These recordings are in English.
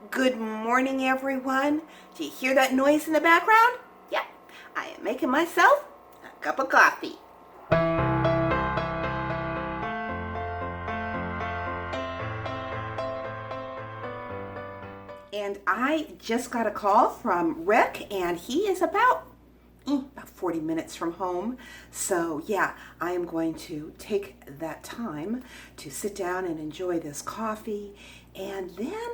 Good morning, everyone. Do you hear that noise in the background? Yeah, I am making myself a cup of coffee. And I just got a call from Rick, and he is about 40 minutes from home. So yeah, I am going to take that time to sit down and enjoy this coffee. And then,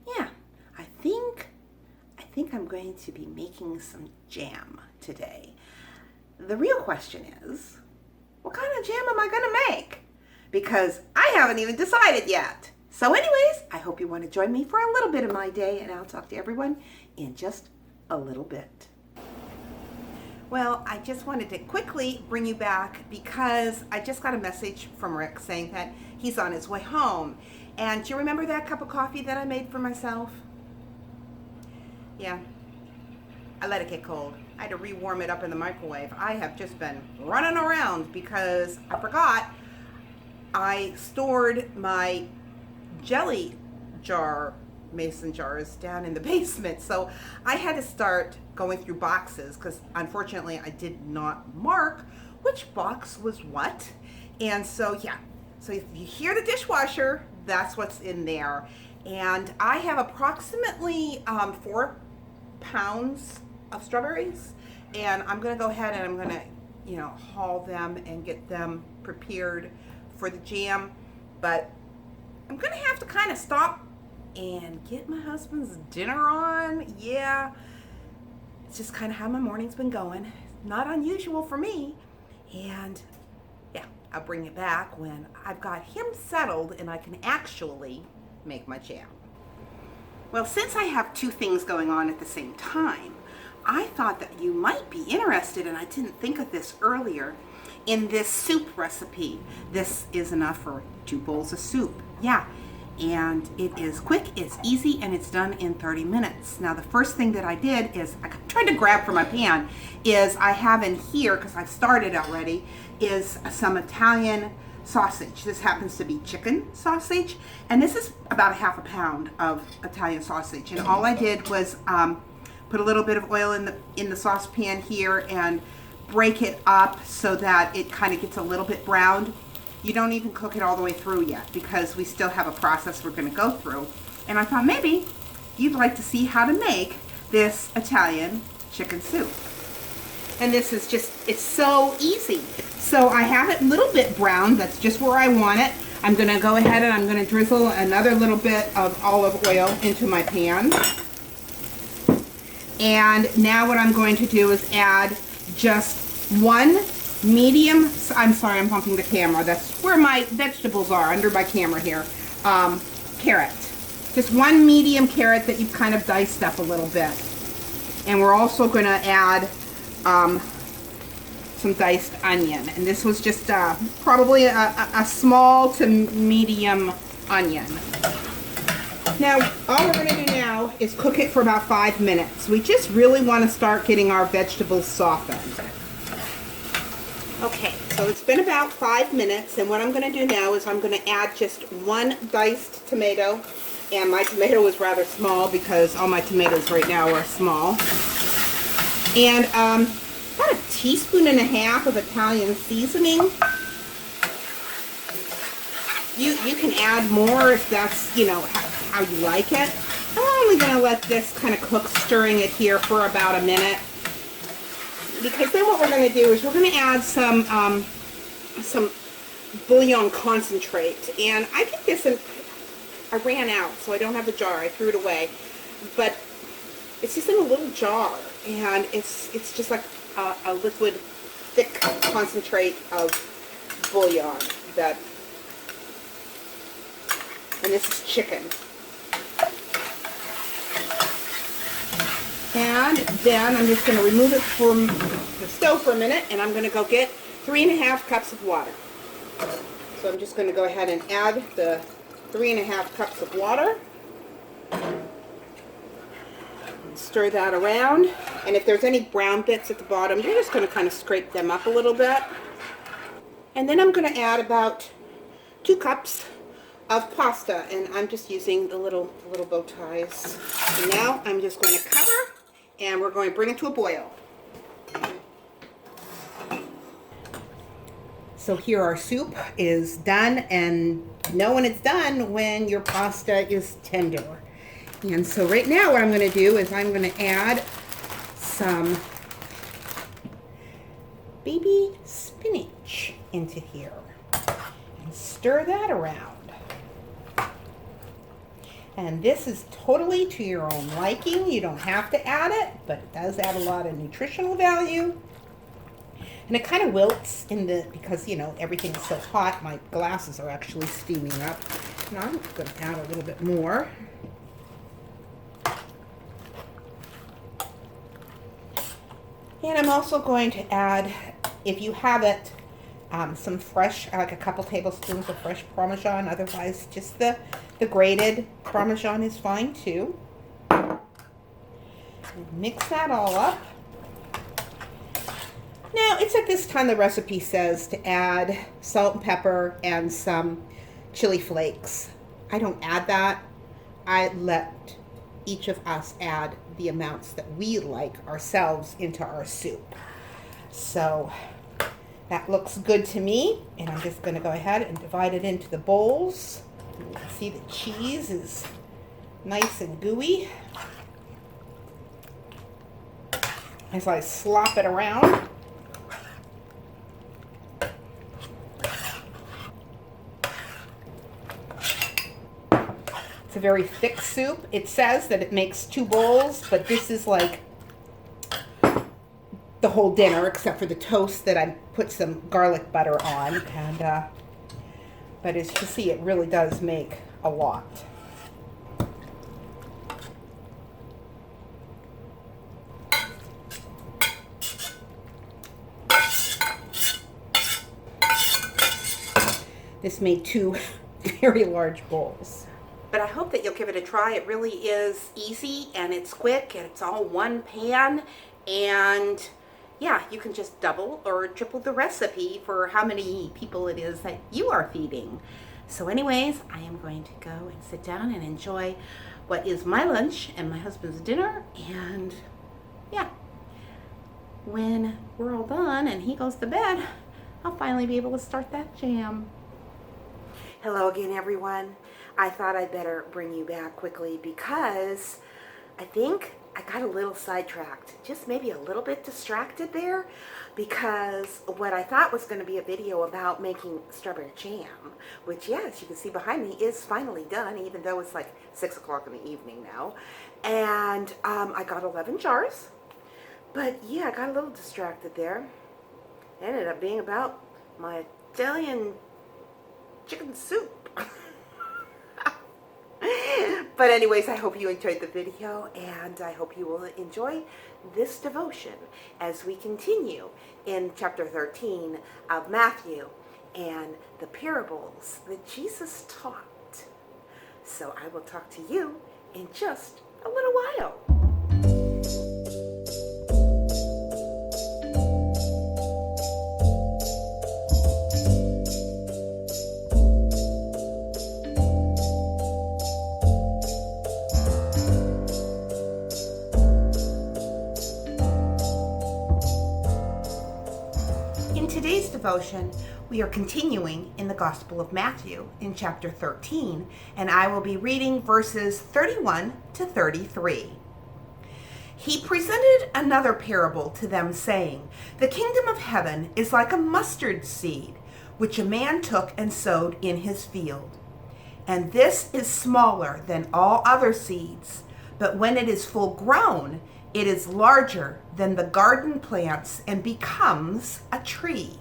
yeah, I think I'm going to be making some jam today. The real question is, what kind of jam am I going to make? Because I haven't even decided yet. So anyways, I hope you want to join me for a little bit of my day, and I'll talk to everyone in just a little bit. Well, I just wanted to quickly bring you back because I just got a message from Rick saying that he's on his way home. And do you remember that cup of coffee that I made for myself? Yeah, I let it get cold. I had to rewarm it up in the microwave. I have just been running around because I forgot I stored my jelly jar, mason jars, down in the basement. So I had to start going through boxes because unfortunately I did not mark which box was what. And so yeah, so if you hear the dishwasher, that's what's in there. And I have approximately 4 pounds of strawberries, and I'm gonna go ahead and I'm gonna haul them and get them prepared for the jam. But I'm gonna have to kind of stop and get my husband's dinner on. Yeah, it's just kind of how my morning's been going. Not unusual for me. And yeah, I'll bring it back when I've got him settled and I can actually make my jam. Well, since I have 2 things going on at the same time, I thought that you might be interested, and I didn't think of this earlier, in this soup recipe. This is enough for 2 bowls of soup. Yeah, and it is quick, it's easy, and it's done in 30 minutes. Now, the first thing that I did is, I tried to grab from my pan, is I have in here, because I've started already, is some Italian sausage. This happens to be chicken sausage, and this is about 1/2 pound of Italian sausage. And all I did was put a little bit of oil in the saucepan here and break it up so that it kind of gets a little bit browned. You don't even cook it all the way through yet because we still have a process we're going to go through. And I thought maybe you'd like to see how to make this Italian chicken soup. And this is just, it's so easy. So I have it a little bit brown. That's just where I want it. I'm going to go ahead and I'm going to drizzle another little bit of olive oil into my pan. And now what I'm going to do is add just 1 medium, I'm sorry, I'm bumping the camera. That's where my vegetables are, under my camera here. Carrot. Just 1 medium carrot that you've kind of diced up a little bit. And we're also going to add some diced onion. And this was just probably a small to medium onion. Now, all we're going to do now is cook it for about 5 minutes. We just really want to start getting our vegetables softened. Okay, so it's been about 5 minutes, and what I'm going to do now is I'm going to add just 1 diced tomato. And my tomato is rather small because all my tomatoes right now are small. And about 1.5 teaspoons of Italian seasoning. You can add more if that's, how you like it. I'm only going to let this kind of cook, stirring it here for about a minute. Because then what we're going to do is we're going to add some bouillon concentrate. And I did this in, I ran out, so I don't have the jar. I threw it away. But it's just in a little jar. And it's just like a liquid, thick concentrate of bouillon that, and this is chicken. And then I'm just going to remove it from the stove for a minute, and I'm going to go get 3.5 cups of water. So I'm just going to go ahead and add the 3.5 cups of water. Stir that around, and if there's any brown bits at the bottom, you're just going to kind of scrape them up a little bit. And then I'm going to add about 2 cups of pasta, and I'm just using the little bow ties. And now I'm just going to cover, and we're going to bring it to a boil. So here our soup is done, and know when it's done when your pasta is tender. And so right now what I'm going to do is I'm going to add some baby spinach into here and stir that around. And this is totally to your own liking. You don't have to add it, but it does add a lot of nutritional value. And it kind of wilts because, you know, everything is so hot. My glasses are actually steaming up. And I'm going to add a little bit more. And I'm also going to add, if you have it, some fresh, like a couple tablespoons of fresh Parmesan. Otherwise, just the grated Parmesan is fine too. Mix that all up. Now, it's at this time the recipe says to add salt and pepper and some chili flakes. I don't add that. I let each of us add the amounts that we like ourselves into our soup. So that looks good to me, and I'm just going to go ahead and divide it into the bowls. You can see the cheese is nice and gooey as I slop it around. It's a very thick soup. It says that it makes 2 bowls, but this is like the whole dinner except for the toast that I put some garlic butter on. And but as you see, it really does make a lot. This made 2 very large bowls. But I hope that you'll give it a try. It really is easy, and it's quick, and it's all one pan. And yeah, you can just double or triple the recipe for how many people it is that you are feeding. So anyways, I am going to go and sit down and enjoy what is my lunch and my husband's dinner. And yeah, when we're all done and he goes to bed, I'll finally be able to start that jam. Hello again, everyone. I thought I'd better bring you back quickly because I think I got a little sidetracked, just maybe a little bit distracted there, because what I thought was going to be a video about making strawberry jam, which, yeah, as you can see behind me, is finally done, even though it's like 6 o'clock in the evening now. And I got 11 jars, but yeah, I got a little distracted there. It ended up being about my Italian chicken soup. But anyways, I hope you enjoyed the video, and I hope you will enjoy this devotion as we continue in chapter 13 of Matthew and the parables that Jesus taught. So I will talk to you in just a little while. In today's devotion, we are continuing in the Gospel of Matthew in chapter 13, and I will be reading verses 31 to 33. He presented another parable to them, saying, "The kingdom of heaven is like a mustard seed, which a man took and sowed in his field. And this is smaller than all other seeds, but when it is full grown, it is larger than the garden plants and becomes a tree,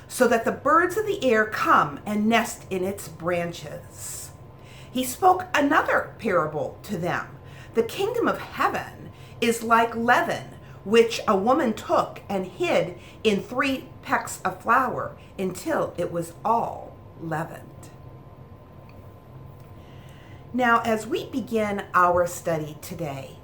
so that the birds of the air come and nest in its branches." He spoke another parable to them. "The kingdom of heaven is like leaven, which a woman took and hid in 3 pecks of flour until it was all leavened." Now, as we begin our study today,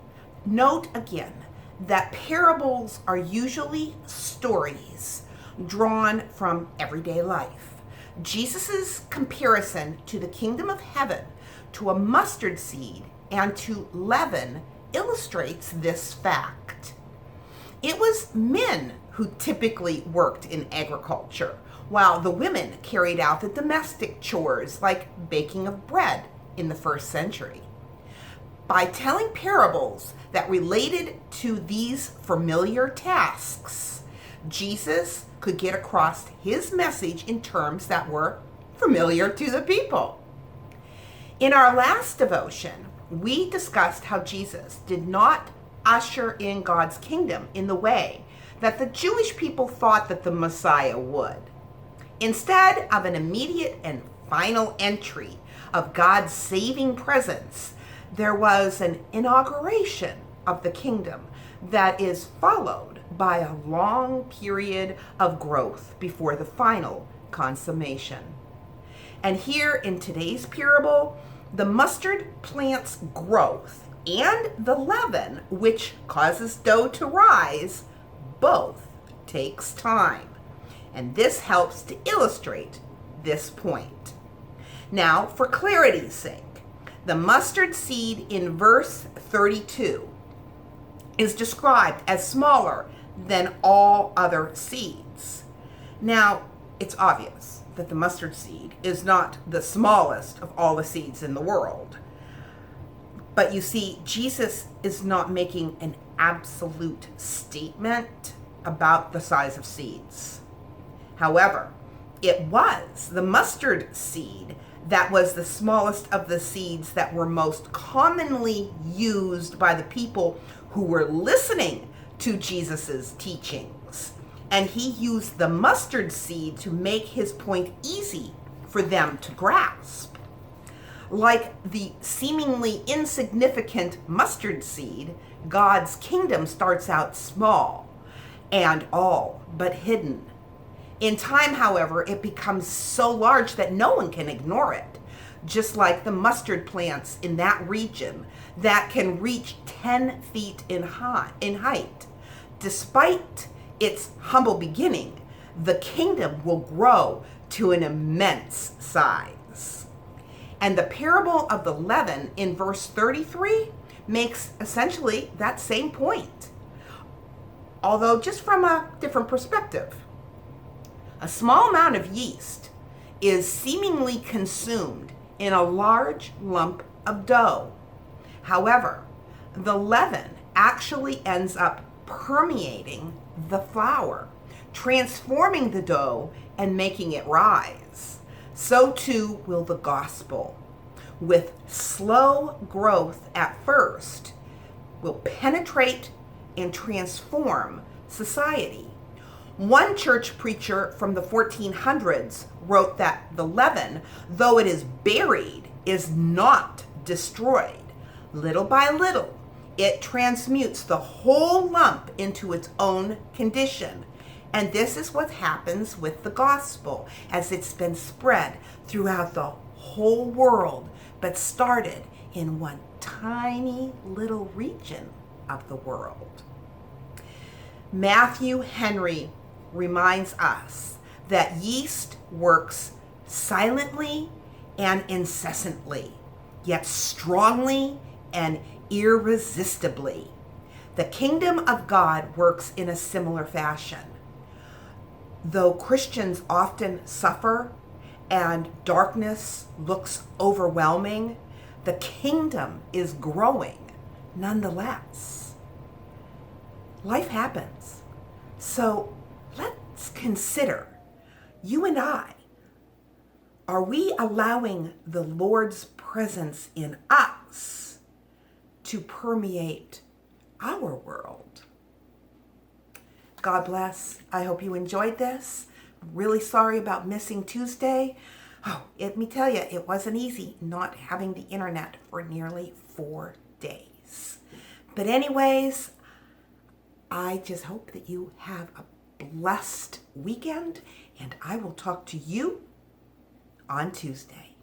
note again that parables are usually stories drawn from everyday life. Jesus' comparison to the kingdom of heaven, to a mustard seed, and to leaven illustrates this fact. It was men who typically worked in agriculture, while the women carried out the domestic chores like baking of bread in the first century. By telling parables that related to these familiar tasks, Jesus could get across his message in terms that were familiar to the people. In our last devotion, we discussed how Jesus did not usher in God's kingdom in the way that the Jewish people thought that the Messiah would. Instead of an immediate and final entry of God's saving presence, there was an inauguration of the kingdom that is followed by a long period of growth before the final consummation. And here in today's parable, the mustard plant's growth and the leaven, which causes dough to rise, both takes time. And this helps to illustrate this point. Now, for clarity's sake, the mustard seed in verse 32 is described as smaller than all other seeds. Now, it's obvious that the mustard seed is not the smallest of all the seeds in the world. But you see, Jesus is not making an absolute statement about the size of seeds. However, it was the mustard seed that was the smallest of the seeds that were most commonly used by the people who were listening to Jesus's teachings. And he used the mustard seed to make his point easy for them to grasp. Like the seemingly insignificant mustard seed, God's kingdom starts out small and all but hidden. In time, however, it becomes so large that no one can ignore it, just like the mustard plants in that region that can reach 10 feet in height. Despite its humble beginning, the kingdom will grow to an immense size. And the parable of the leaven in verse 33 makes essentially that same point, although just from a different perspective. A small amount of yeast is seemingly consumed in a large lump of dough. However, the leaven actually ends up permeating the flour, transforming the dough and making it rise. So too will the gospel. With slow growth at first, will penetrate and transform society. One church preacher from the 1400s wrote that the leaven, though it is buried, is not destroyed. Little by little, it transmutes the whole lump into its own condition. And this is what happens with the gospel as it's been spread throughout the whole world, but started in one tiny little region of the world. Matthew Henry reminds us that yeast works silently and incessantly, yet strongly and irresistibly. The kingdom of God works in a similar fashion. Though Christians often suffer and darkness looks overwhelming, the kingdom is growing nonetheless. Life happens. So let's consider, you and I, are we allowing the Lord's presence in us to permeate our world? God bless. I hope you enjoyed this. Really sorry about missing Tuesday. Oh, let me tell you, it wasn't easy not having the internet for nearly 4 days. But anyways, I just hope that you have a blessed weekend, and I will talk to you on Tuesday.